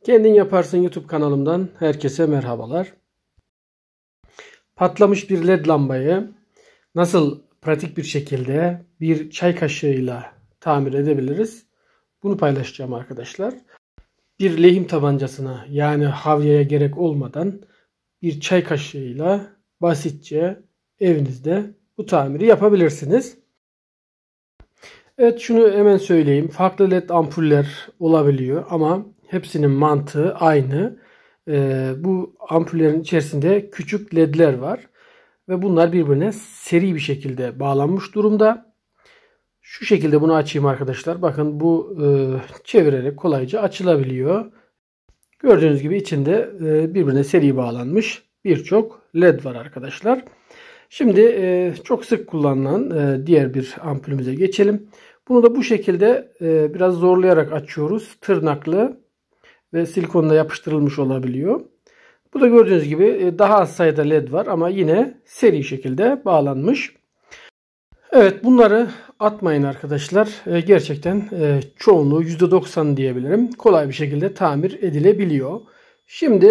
Kendin Yaparsın YouTube kanalımdan herkese merhabalar. Patlamış bir led lambayı nasıl pratik bir şekilde bir çay kaşığıyla tamir edebiliriz? Bunu paylaşacağım arkadaşlar. Bir lehim tabancasına yani havyaya gerek olmadan bir çay kaşığıyla basitçe evinizde bu tamiri yapabilirsiniz. Evet, şunu hemen söyleyeyim. Farklı led ampuller olabiliyor ama hepsinin mantığı aynı. Bu ampullerin içerisinde küçük ledler var. Ve bunlar birbirine seri bir şekilde bağlanmış durumda. Şu şekilde bunu açayım arkadaşlar. Bakın bu çevirerek kolayca açılabiliyor. Gördüğünüz gibi içinde birbirine seri bağlanmış birçok led var arkadaşlar. Şimdi çok sık kullanılan diğer bir ampulümüze geçelim. Bunu da bu şekilde biraz zorlayarak açıyoruz. Tırnaklı ve silikonla yapıştırılmış olabiliyor. Bu da gördüğünüz gibi daha az sayıda led var ama yine seri şekilde bağlanmış. Evet, bunları atmayın arkadaşlar. Gerçekten çoğunluğu %90 diyebilirim. Kolay bir şekilde tamir edilebiliyor. Şimdi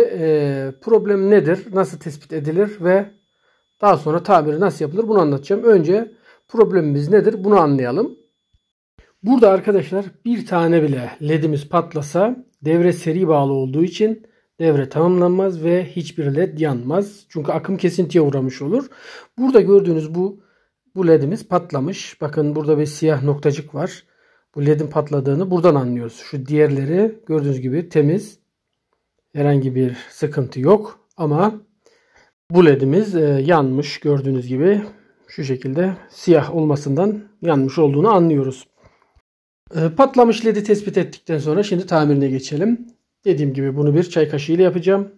problem nedir? Nasıl tespit edilir ve daha sonra tamiri nasıl yapılır? Bunu anlatacağım. Önce problemimiz nedir? Bunu anlayalım. Burada arkadaşlar bir tane bile ledimiz patlasa devre seri bağlı olduğu için devre tamamlanmaz ve hiçbir led yanmaz. Çünkü akım kesintiye uğramış olur. Burada gördüğünüz bu ledimiz patlamış. Bakın burada bir siyah noktacık var. Bu ledin patladığını buradan anlıyoruz. Şu diğerleri gördüğünüz gibi temiz. Herhangi bir sıkıntı yok. Ama bu ledimiz yanmış. Gördüğünüz gibi şu şekilde siyah olmasından yanmış olduğunu anlıyoruz. Patlamış ledi tespit ettikten sonra şimdi tamirine geçelim. Dediğim gibi bunu bir çay kaşığı ile yapacağım.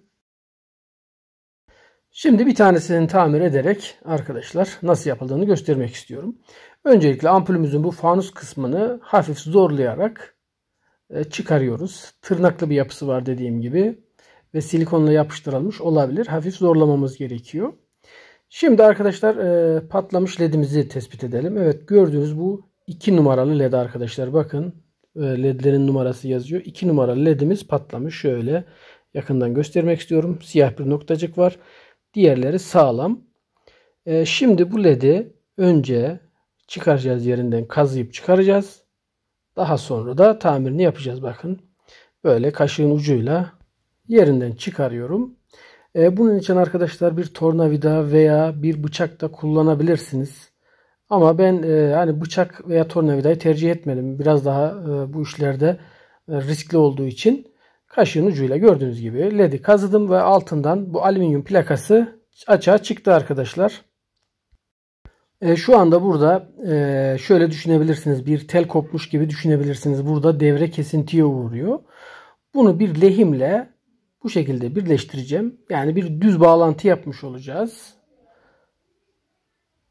Şimdi bir tanesini tamir ederek arkadaşlar nasıl yapıldığını göstermek istiyorum. Öncelikle ampulümüzün bu fanus kısmını hafif zorlayarak çıkarıyoruz. Tırnaklı bir yapısı var dediğim gibi ve silikonla yapıştırılmış olabilir. Hafif zorlamamız gerekiyor. Şimdi arkadaşlar patlamış ledimizi tespit edelim. Evet, gördüğünüz bu 2 numaralı led arkadaşlar. Bakın ledlerin numarası yazıyor. 2 numaralı ledimiz patlamış. Şöyle yakından göstermek istiyorum. Siyah bir noktacık var. Diğerleri sağlam. Şimdi bu ledi önce çıkaracağız, yerinden kazıyıp çıkaracağız. Daha sonra da tamirini yapacağız. Bakın böyle kaşığın ucuyla yerinden çıkarıyorum. Bunun için arkadaşlar bir tornavida veya bir bıçak da kullanabilirsiniz. Ama ben hani bıçak veya tornavidayı tercih etmedim. Biraz daha bu işlerde riskli olduğu için kaşığın ucuyla gördüğünüz gibi ledi kazıdım ve altından bu alüminyum plakası açığa çıktı arkadaşlar. Şu anda burada şöyle düşünebilirsiniz. Bir tel kopmuş gibi düşünebilirsiniz. Burada devre kesintiye uğruyor. Bunu bir lehimle bu şekilde birleştireceğim. Yani bir düz bağlantı yapmış olacağız.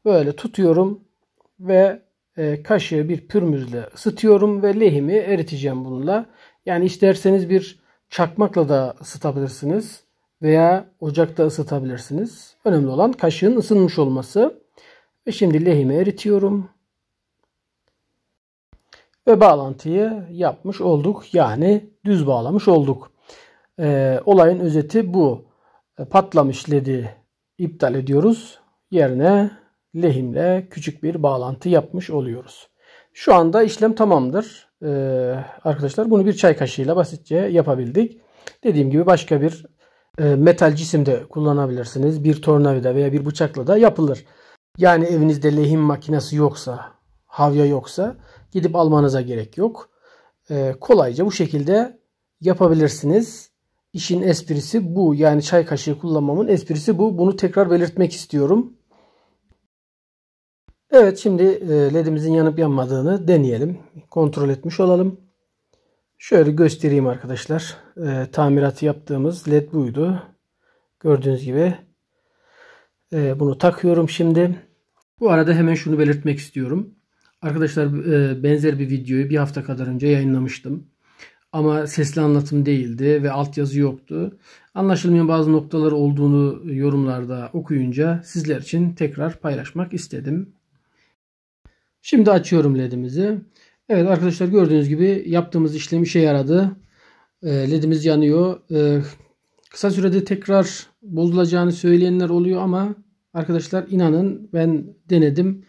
Böyle tutuyorum ve kaşığı bir pürmüzle ısıtıyorum ve lehimi eriteceğim bununla. Yani isterseniz bir çakmakla da ısıtabilirsiniz veya ocakta ısıtabilirsiniz. Önemli olan kaşığın ısınmış olması. Ve şimdi lehimi eritiyorum. Ve bağlantıyı yapmış olduk. Yani düz bağlamış olduk. Olayın özeti bu. Patlamış ledi iptal ediyoruz. Yerine lehimle küçük bir bağlantı yapmış oluyoruz. Şu anda işlem tamamdır. Arkadaşlar bunu bir çay kaşığıyla basitçe yapabildik. Dediğim gibi başka bir metal cisim de kullanabilirsiniz. Bir tornavida veya bir bıçakla da yapılır. Yani evinizde lehim makinesi yoksa, havya yoksa gidip almanıza gerek yok. Kolayca bu şekilde yapabilirsiniz. İşin esprisi bu. Yani çay kaşığı kullanmamın esprisi bu. Bunu tekrar belirtmek istiyorum. Evet, şimdi ledimizin yanıp yanmadığını deneyelim. Kontrol etmiş olalım. Şöyle göstereyim arkadaşlar. Tamiratı yaptığımız led buydu. Gördüğünüz gibi bunu takıyorum şimdi. Bu arada hemen şunu belirtmek istiyorum. Arkadaşlar benzer bir videoyu bir hafta kadar önce yayınlamıştım. Ama sesli anlatım değildi ve altyazı yoktu. Anlaşılmayan bazı noktalar olduğunu yorumlarda okuyunca sizler için tekrar paylaşmak istedim. Şimdi açıyorum ledimizi. Evet arkadaşlar, gördüğünüz gibi yaptığımız işlem işe yaradı. LED'imiz yanıyor. Kısa sürede tekrar bozulacağını söyleyenler oluyor ama arkadaşlar inanın ben denedim.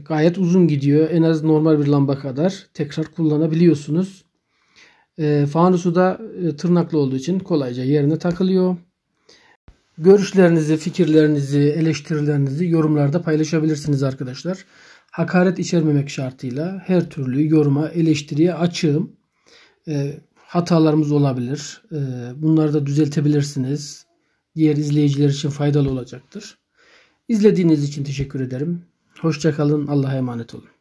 Gayet uzun gidiyor. En az normal bir lamba kadar tekrar kullanabiliyorsunuz. Fanusu da tırnaklı olduğu için kolayca yerine takılıyor. Görüşlerinizi, fikirlerinizi, eleştirilerinizi yorumlarda paylaşabilirsiniz arkadaşlar. Hakaret içermemek şartıyla her türlü yoruma, eleştiriye açığım. Hatalarımız olabilir. Bunları da düzeltebilirsiniz. Diğer izleyiciler için faydalı olacaktır. İzlediğiniz için teşekkür ederim. Hoşça kalın. Allah'a emanet olun.